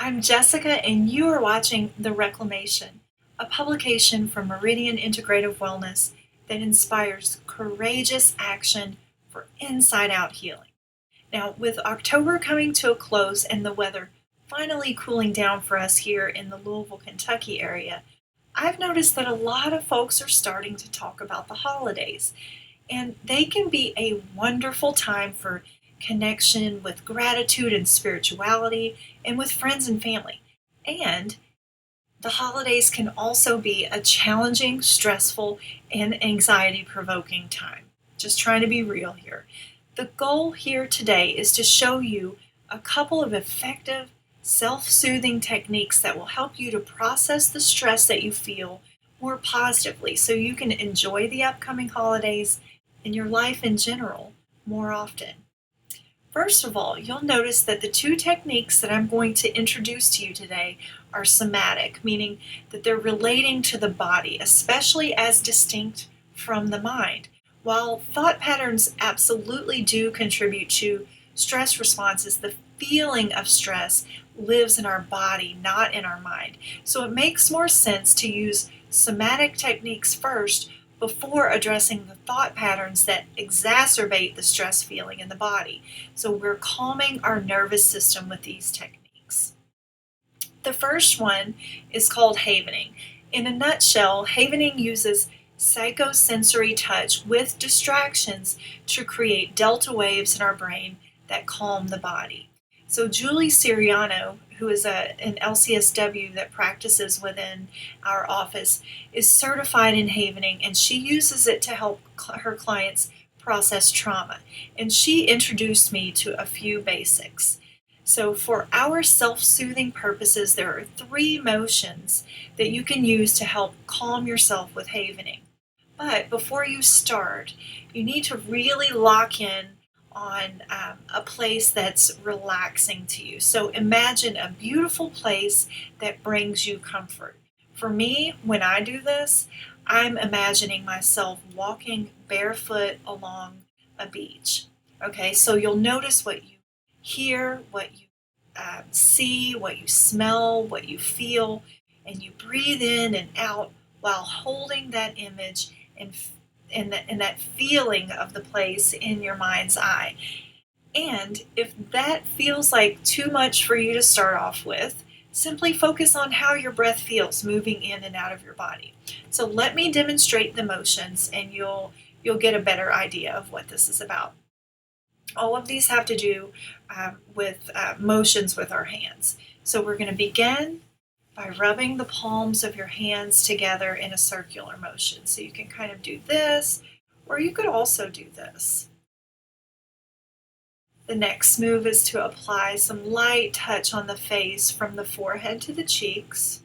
I'm Jessica, and you are watching The Reclamation, a publication from Meridian Integrative Wellness that inspires courageous action for inside out healing. Now, with October coming to a close and the weather finally cooling down for us here in the Louisville, Kentucky area, I've noticed that a lot of folks are starting to talk about the holidays, and they can be a wonderful time for connection with gratitude and spirituality and with friends and family. And the holidays can also be a challenging, stressful, and anxiety provoking time. Just trying to be real here. The goal here today is to show you a couple of effective self-soothing techniques that will help you to process the stress that you feel more positively so you can enjoy the upcoming holidays and your life in general more often. First of all, you'll notice that the two techniques that I'm going to introduce to you today are somatic, meaning that they're relating to the body, especially as distinct from the mind. While thought patterns absolutely do contribute to stress responses, the feeling of stress lives in our body, not in our mind. So it makes more sense to use somatic techniques first before addressing the thought patterns that exacerbate the stress feeling in the body. So we're calming our nervous system with these techniques. The first one is called havening. In a nutshell, havening uses psychosensory touch with distractions to create delta waves in our brain that calm the body. So Julie Siriano, who is an LCSW that practices within our office, is certified in havening, and she uses it to help her clients process trauma. And she introduced me to a few basics. So for our self-soothing purposes, there are 3 motions that you can use to help calm yourself with havening. But before you start, you need to really lock in on a place that's relaxing to you. So imagine a beautiful place that brings you comfort. For me, when I do this, I'm imagining myself walking barefoot along a beach. Okay, so you'll notice what you hear, what you see, what you smell, what you feel, and you breathe in and out while holding that image and that feeling of the place in your mind's eye. And if that feels like too much for you to start off with, simply focus on how your breath feels moving in and out of your body. So let me demonstrate the motions, and you'll get a better idea of what this is about. All of these have to do with motions with our hands. So we're going to begin by rubbing the palms of your hands together in a circular motion. So you can kind of do this, or you could also do this. The next move is to apply some light touch on the face from the forehead to the cheeks.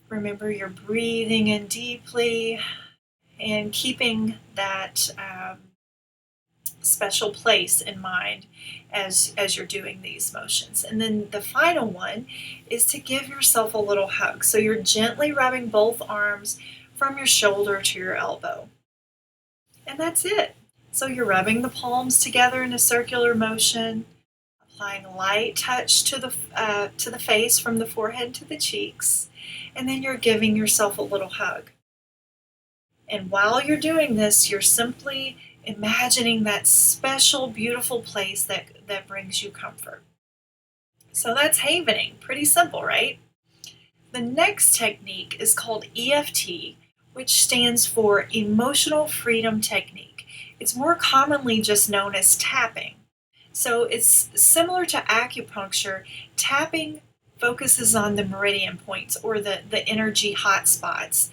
Remember, you're breathing in deeply and keeping that special place in mind as you're doing these motions. And then the final one is to give yourself a little hug. So you're gently rubbing both arms from your shoulder to your elbow. And that's it. So you're rubbing the palms together in a circular motion, applying light touch to the face from the forehead to the cheeks, and then you're giving yourself a little hug. And while you're doing this, you're simply imagining that special, beautiful place that brings you comfort. So that's havening. Pretty simple, right? The next technique is called EFT, which stands for Emotional Freedom Technique. It's more commonly just known as tapping. So it's similar to acupuncture. Tapping focuses on the meridian points, or the energy hot spots,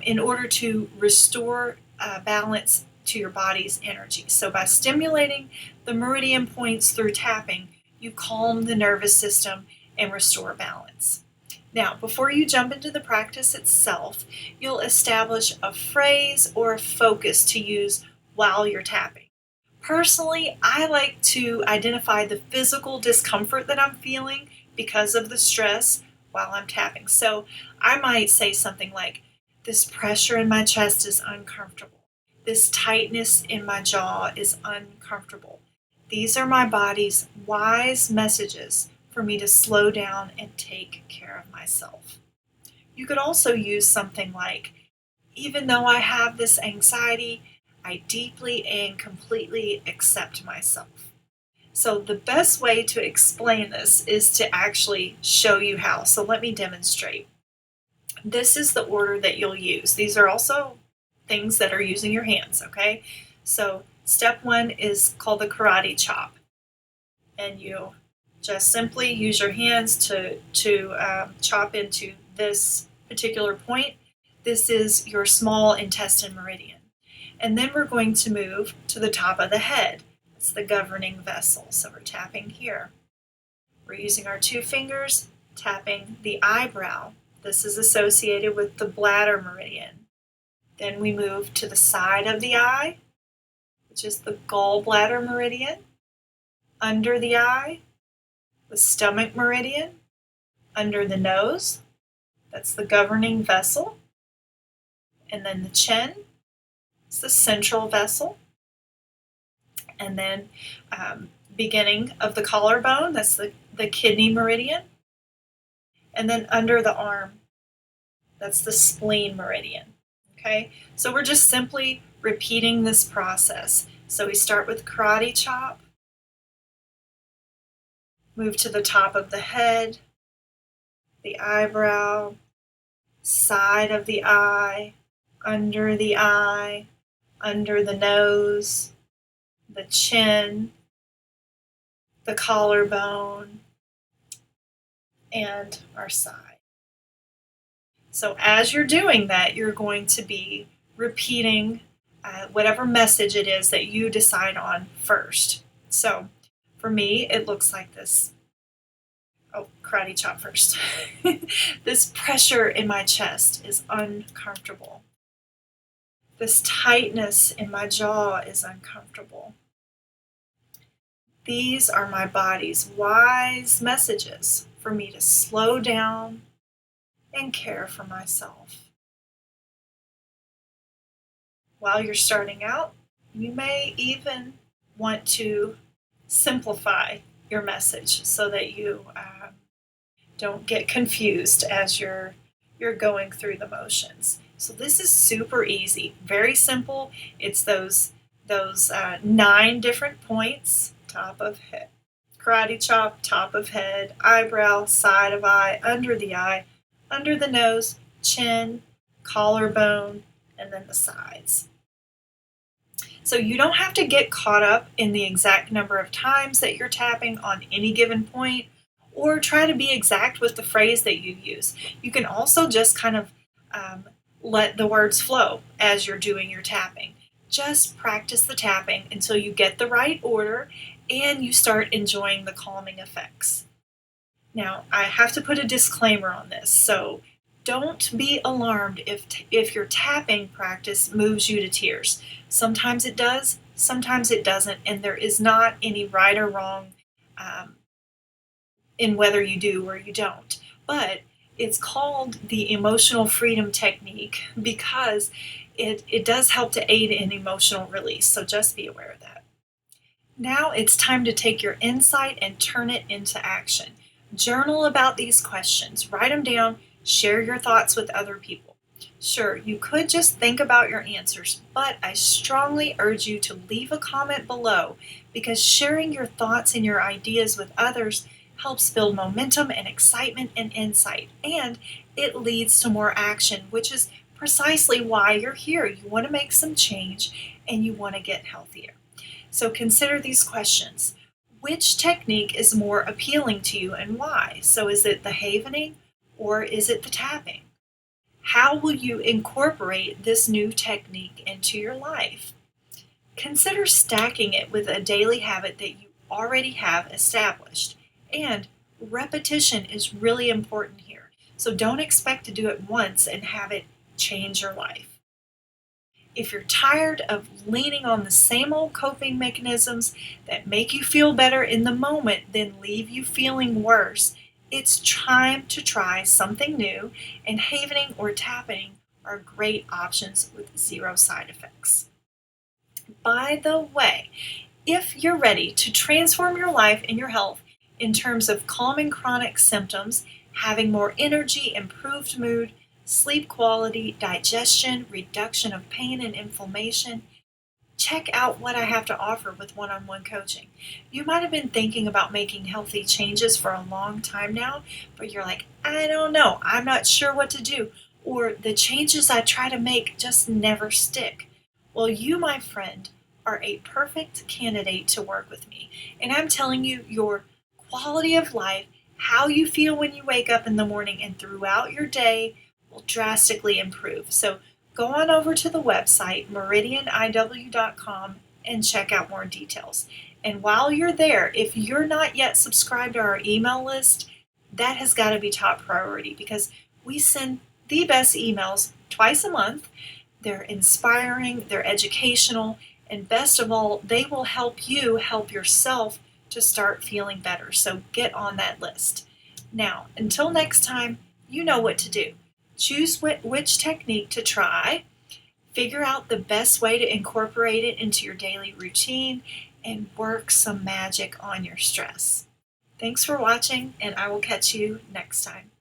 in order to restore balance to your body's energy. So by stimulating the meridian points through tapping, you calm the nervous system and restore balance. Now, before you jump into the practice itself, you'll establish a phrase or a focus to use while you're tapping. Personally, I like to identify the physical discomfort that I'm feeling because of the stress while I'm tapping. So I might say something like, "This pressure in my chest is uncomfortable. This tightness in my jaw is uncomfortable. These are my body's wise messages for me to slow down and take care of myself. You could also use something like, even though I have this anxiety, I deeply and completely accept myself. So the best way to explain this is to actually show you how. So let me demonstrate. This is the order that you'll use. These are also things that are using your hands, okay? So step one is called the karate chop. And you just simply use your hands to chop into this particular point. This is your small intestine meridian. And then we're going to move to the top of the head. It's the governing vessel. So we're tapping here. We're using our 2 fingers, tapping the eyebrow. This is associated with the bladder meridian. Then we move to the side of the eye, which is the gallbladder meridian. Under the eye, the stomach meridian. Under the nose, that's the governing vessel. And then the chin, it's the central vessel. And then beginning of the collarbone, that's the kidney meridian. And then under the arm, that's the spleen meridian. Okay, so we're just simply repeating this process. So we start with karate chop, move to the top of the head, the eyebrow, side of the eye, under the nose, the chin, the collarbone, and our side. So as you're doing that, you're going to be repeating whatever message it is that you decide on first. So for me, it looks like this. Oh, karate chop first. This pressure in my chest is uncomfortable. This tightness in my jaw is uncomfortable. These are my body's wise messages for me to slow down and care for myself. While you're starting out, you may even want to simplify your message so that you don't get confused as you're going through the motions. So this is super easy, very simple. It's those 9 different points: top of head, karate chop, top of head, eyebrow, side of eye, under the nose, chin, collarbone, and then the sides. So you don't have to get caught up in the exact number of times that you're tapping on any given point, or try to be exact with the phrase that you use. You can also just kind of let the words flow as you're doing your tapping. Just practice the tapping until you get the right order and you start enjoying the calming effects. Now, I have to put a disclaimer on this, so don't be alarmed if your tapping practice moves you to tears. Sometimes it does, sometimes it doesn't, and there is not any right or wrong in whether you do or you don't. But it's called the emotional freedom technique because it does help to aid in emotional release, so just be aware of that. Now it's time to take your insight and turn it into action. Journal about these questions, write them down, share your thoughts with other people. Sure, you could just think about your answers, but I strongly urge you to leave a comment below because sharing your thoughts and your ideas with others helps build momentum and excitement and insight, and it leads to more action, which is precisely why you're here. You want to make some change and you want to get healthier. So consider these questions. Which technique is more appealing to you and why? So is it the havening or is it the tapping? How will you incorporate this new technique into your life? Consider stacking it with a daily habit that you already have established. And repetition is really important here. So don't expect to do it once and have it change your life. If you're tired of leaning on the same old coping mechanisms that make you feel better in the moment, then leave you feeling worse, it's time to try something new, and havening or tapping are great options with 0 side effects. By the way, if you're ready to transform your life and your health in terms of calming chronic symptoms, having more energy, improved mood, sleep quality, digestion, reduction of pain and inflammation. Check out what I have to offer with one-on-one coaching. You might have been thinking about making healthy changes for a long time now, but you're like, I don't know, I'm not sure what to do, or the changes I try to make just never stick. Well, you, my friend, are a perfect candidate to work with me, and I'm telling you, your quality of life, how you feel when you wake up in the morning and throughout your day will drastically improve. So go on over to the website, meridianiw.com, and check out more details. And while you're there, if you're not yet subscribed to our email list, that has got to be top priority because we send the best emails twice a month. They're inspiring, they're educational, and best of all, they will help you help yourself to start feeling better. So get on that list. Now, until next time, you know what to do. Choose which technique to try, figure out the best way to incorporate it into your daily routine, and work some magic on your stress. Thanks for watching, and I will catch you next time.